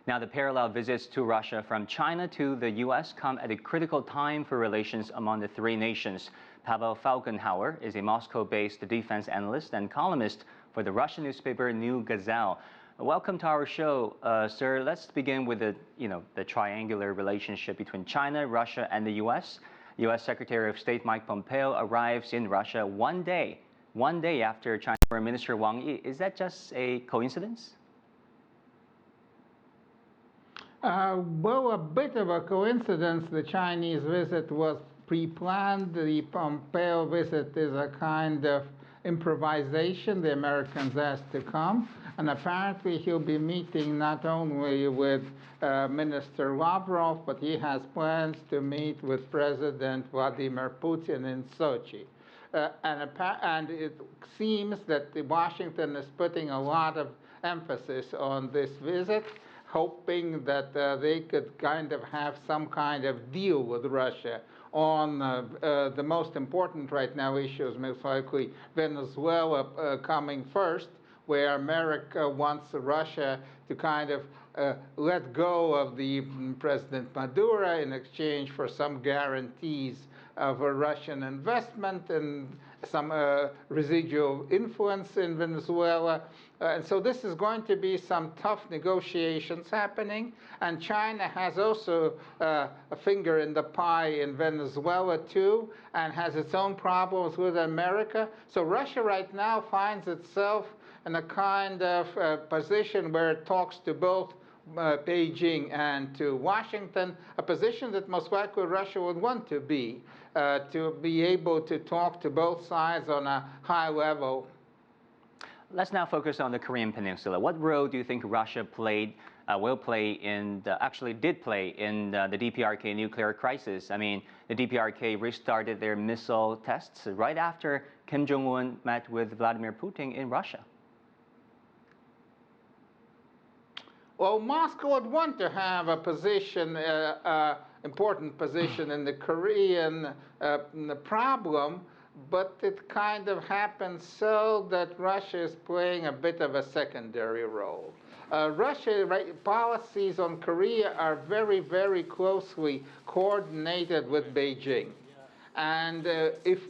Now, the parallel visits to Russia from China to the U.S. come at a critical time for relations among the three nations. Pavel Felgenhauer is a Moscow-based defense analyst and columnist for the Russian newspaper New Gazette. Welcome to our show, sir. Let's begin with the triangular relationship between China, Russia, and the U.S. U.S. Secretary of State Mike Pompeo arrives in Russia one day after China Foreign Minister Wang. Is that just a coincidence? Well, a bit of a coincidence. The Chinese visit was pre-planned. The Pompeo visit is a kind of improvisation. The Americans asked to come, and apparently he'll be meeting not only with Minister Lavrov, but he has plans to meet with President Vladimir Putin in Sochi. And it seems that Washington is putting a lot of emphasis on this visit, hoping that they could kind of have some kind of deal with Russia on the most important right now issues, most likely Venezuela coming first, where America wants Russia to kind of let go of the President Maduro in exchange for some guarantees of a Russian investment and some residual influence in Venezuela. And so this is going to be some tough negotiations happening. And China has also a finger in the pie in Venezuela too, and has its own problems with America. So Russia right now finds itself in a kind of position where it talks to both Beijing and to Washington, a position that most likely Russia would want to be able to talk to both sides on a high level. Let's now focus on the Korean Peninsula. What role do you think Russia will play in, actually did play in the DPRK nuclear crisis? I mean, the DPRK restarted their missile tests right after Kim Jong-un met with Vladimir Putin in Russia. Well, Moscow would want to have a position, important position in the Korean problem, but it kind of happens so that Russia is playing a bit of a secondary role. Russia policies on Korea are very, very closely coordinated with Beijing. And if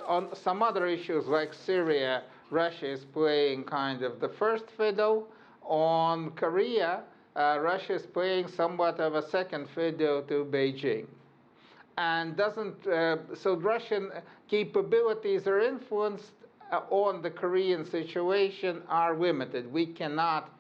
on some other issues like Syria, Russia is playing kind of the first fiddle. On Korea, Russia is playing somewhat of a second fiddle to Beijing. And so Russian capabilities or influence on the Korean situation are limited. We cannot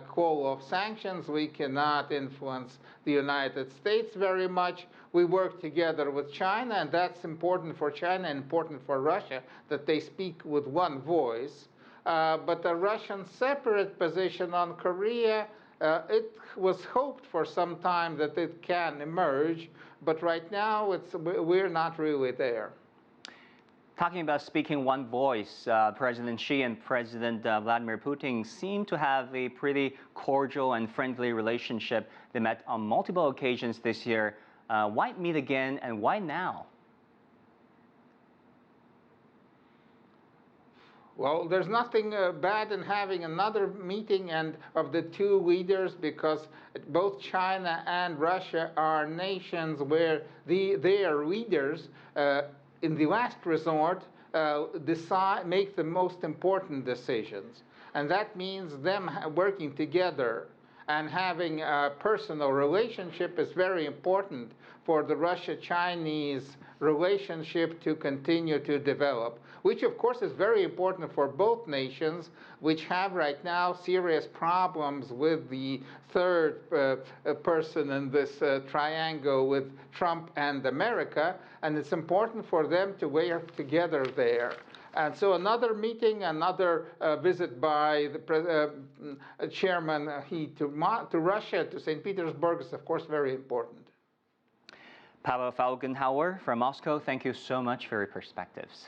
call off sanctions. We cannot influence the United States very much. We work together with China, and that's important for China and important for Russia, that they speak with one voice. But the Russian separate position on Korea, it was hoped for some time that it can emerge, but right now we're not really there. Talking about speaking one voice, President Xi and President Vladimir Putin seem to have a pretty cordial and friendly relationship. They met on multiple occasions this year. Why meet again, and why now? Well, there's nothing bad in having another meeting of the two leaders, because both China and Russia are nations where their leaders, in the last resort, make the most important decisions. And that means them working together and having a personal relationship is very important for the Russia-Chinese relationship to continue to develop, which of course is very important for both nations, which have right now serious problems with the third person in this triangle with Trump and America, and it's important for them to work together there. And so another meeting, another visit by the chairman to Russia, to St. Petersburg, is of course very important. Pavel Felgenhauer from Moscow, thank you so much for your perspectives.